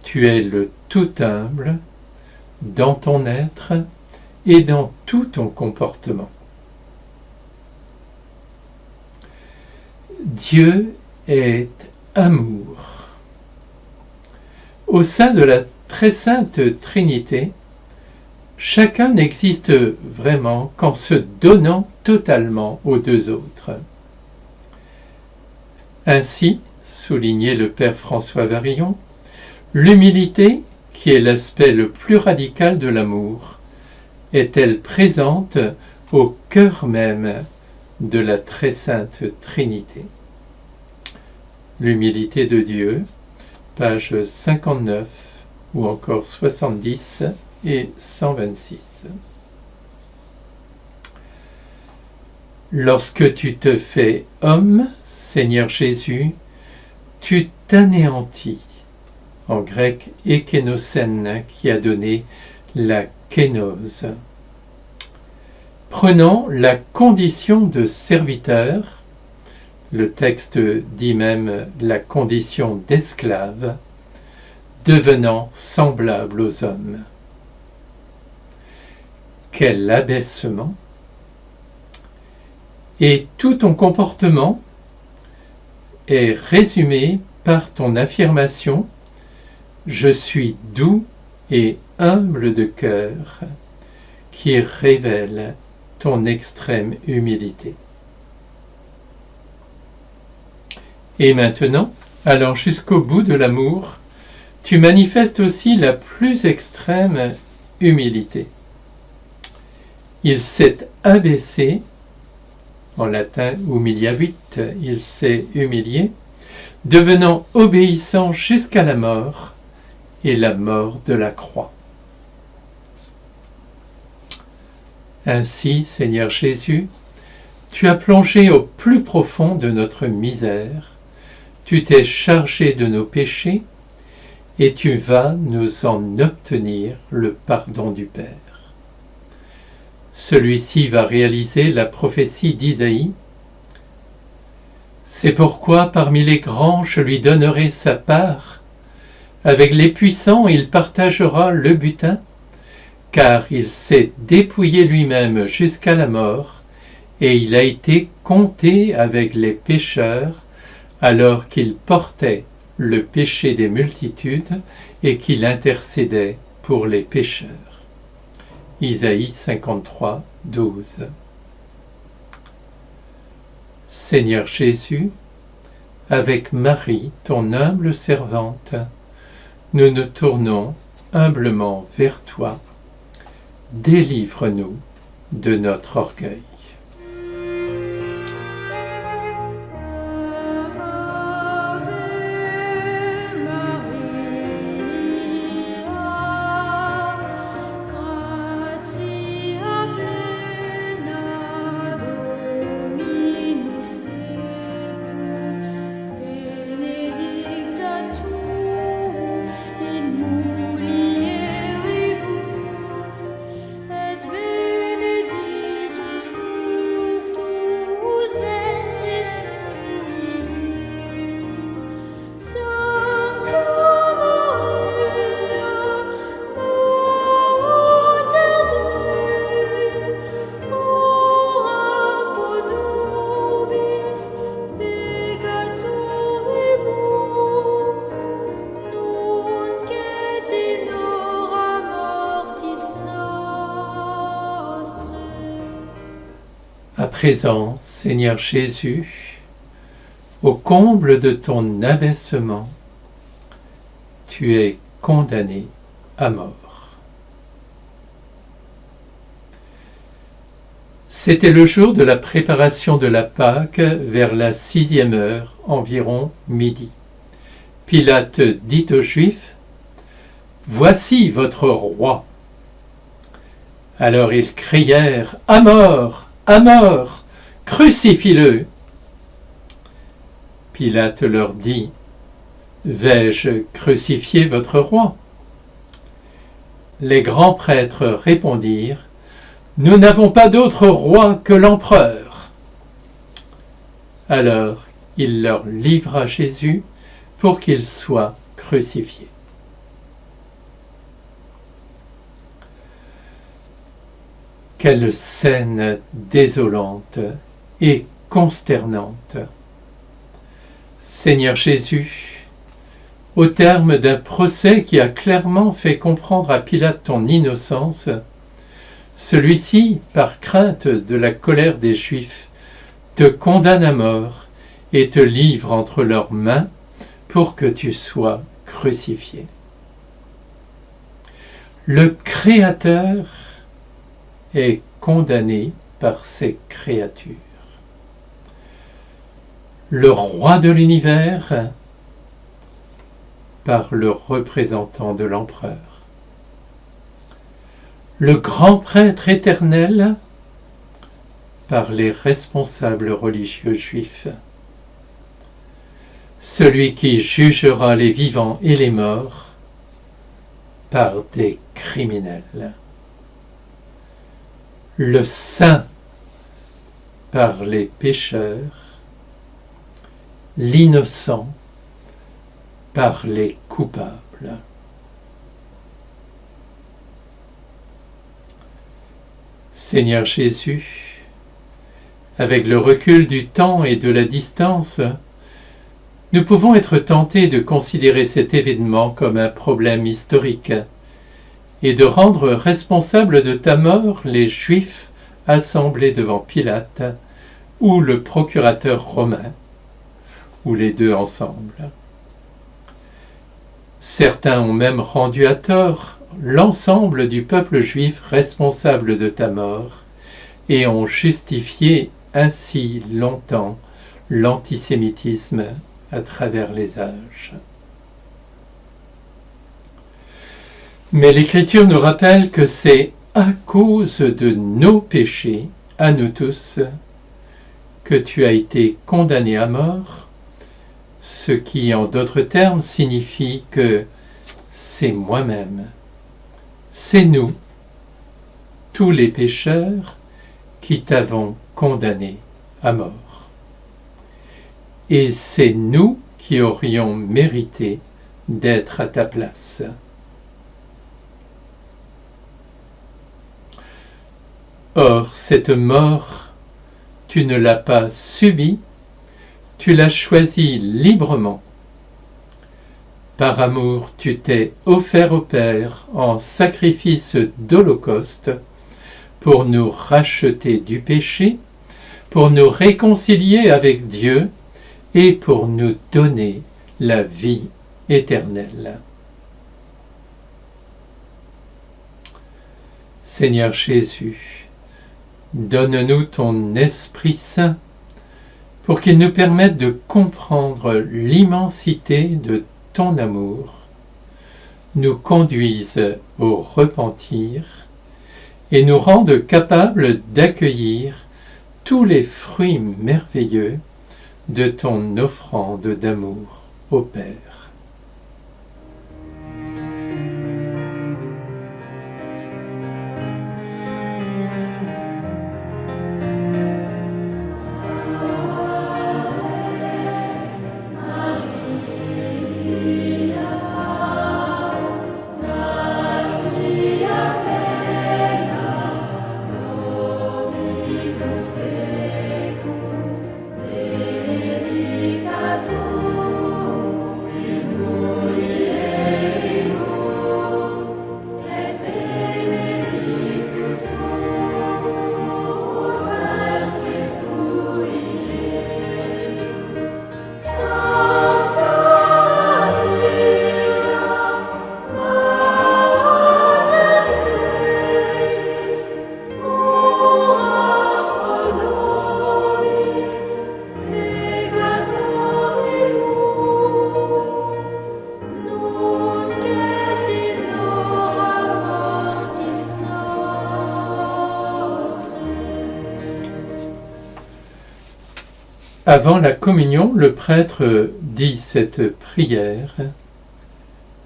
Tu es le tout humble dans ton être et dans tout ton comportement. Dieu est amour. Au sein de la très sainte Trinité, chacun n'existe vraiment qu'en se donnant totalement aux deux autres. Ainsi, soulignait le Père François Varillon, l'humilité, qui est l'aspect le plus radical de l'amour, est-elle présente au cœur même de la très sainte Trinité. L'humilité de Dieu, page 59 ou encore 70 et 126. Lorsque tu te fais homme, Seigneur Jésus, tu t'anéantis, en grec ékénosène, qui a donné la kénose. Prenant la condition de serviteur, le texte dit même la condition d'esclave, devenant semblable aux hommes. Quel abaissement! Et tout ton comportement est résumé par ton affirmation « Je suis doux et humble de cœur » qui révèle ton extrême humilité. Et maintenant, allant jusqu'au bout de l'amour, tu manifestes aussi la plus extrême humilité. Il s'est abaissé, en latin humiliavit, il s'est humilié, devenant obéissant jusqu'à la mort et la mort de la croix. Ainsi, Seigneur Jésus, tu as plongé au plus profond de notre misère, tu t'es chargé de nos péchés et tu vas nous en obtenir le pardon du Père. Celui-ci va réaliser la prophétie d'Isaïe. C'est pourquoi parmi les grands je lui donnerai sa part, avec les puissants il partagera le butin, car il s'est dépouillé lui-même jusqu'à la mort, et il a été compté avec les pécheurs, alors qu'il portait le péché des multitudes et qu'il intercédait pour les pécheurs. Isaïe 53, 12. Seigneur Jésus, avec Marie, ton humble servante, nous nous tournons humblement vers toi. Délivre-nous de notre orgueil. À présent, Seigneur Jésus, au comble de ton abaissement, tu es condamné à mort. C'était le jour de la préparation de la Pâque, vers la 6e heure, environ midi. Pilate dit aux Juifs, « Voici votre roi !» Alors ils crièrent « À mort ! À mort ! crucifie-le. Pilate leur dit, vais-je crucifier votre roi? Les grands prêtres répondirent, nous n'avons pas d'autre roi que l'empereur. Alors il leur livra Jésus pour qu'il soit crucifié. Quelle scène désolante et consternante. Seigneur Jésus, au terme d'un procès qui a clairement fait comprendre à Pilate ton innocence, celui-ci, par crainte de la colère des Juifs, te condamne à mort et te livre entre leurs mains pour que tu sois crucifié. Le Créateur est condamné par ses créatures. Le roi de l'univers par le représentant de l'empereur. Le grand prêtre éternel par les responsables religieux juifs. Celui qui jugera les vivants et les morts par des criminels. Le saint par les pécheurs, l'innocent par les coupables. Seigneur Jésus, avec le recul du temps et de la distance, nous pouvons être tentés de considérer cet événement comme un problème historique et de rendre responsables de ta mort les Juifs assemblés devant Pilate ou le procurateur romain, ou les deux ensemble. Certains ont même rendu à tort l'ensemble du peuple juif responsable de ta mort et ont justifié ainsi longtemps l'antisémitisme à travers les âges. Mais l'Écriture nous rappelle que c'est à cause de nos péchés, à nous tous, que tu as été condamné à mort, ce qui, en d'autres termes, signifie que c'est moi-même, c'est nous, tous les pécheurs, qui t'avons condamné à mort. Et c'est nous qui aurions mérité d'être à ta place. Or, cette mort, tu ne l'as pas subie, tu l'as choisie librement. Par amour, tu t'es offert au Père en sacrifice d'holocauste pour nous racheter du péché, pour nous réconcilier avec Dieu et pour nous donner la vie éternelle. Seigneur Jésus, donne-nous ton Esprit Saint pour qu'il nous permette de comprendre l'immensité de ton amour, nous conduise au repentir et nous rende capables d'accueillir tous les fruits merveilleux de ton offrande d'amour au Père. Avant la communion, le prêtre dit cette prière.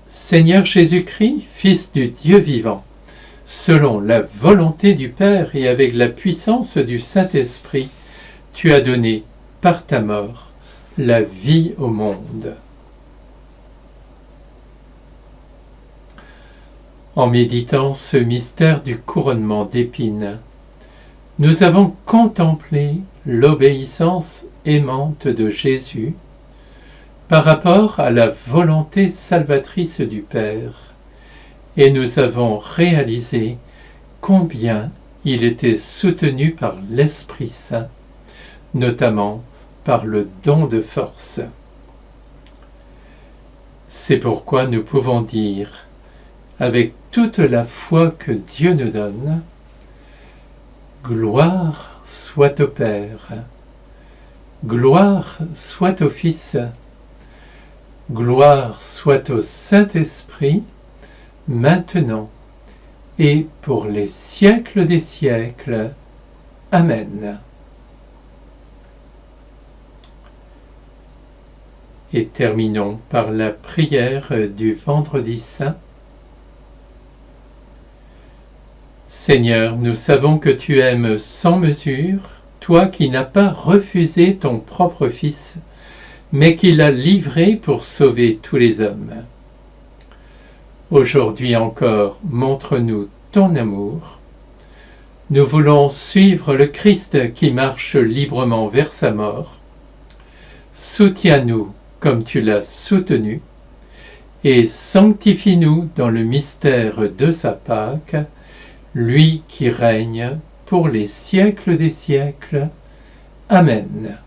Seigneur Jésus-Christ, Fils du Dieu vivant, selon la volonté du Père et avec la puissance du Saint-Esprit, tu as donné, par ta mort, la vie au monde. En méditant ce mystère du couronnement d'épines, nous avons contemplé l'obéissance aimante de Jésus par rapport à la volonté salvatrice du Père, et nous avons réalisé combien il était soutenu par l'Esprit Saint, notamment par le don de force. C'est pourquoi nous pouvons dire, avec toute la foi que Dieu nous donne, gloire soit au Père, gloire soit au Fils, gloire soit au Saint-Esprit, maintenant et pour les siècles des siècles. Amen. Et terminons par la prière du Vendredi Saint. Seigneur, nous savons que tu aimes sans mesure, toi qui n'as pas refusé ton propre Fils, mais qui l'as livré pour sauver tous les hommes. Aujourd'hui encore, montre-nous ton amour. Nous voulons suivre le Christ qui marche librement vers sa mort. Soutiens-nous comme tu l'as soutenu, et sanctifie-nous dans le mystère de sa Pâque, lui qui règne pour les siècles des siècles. Amen.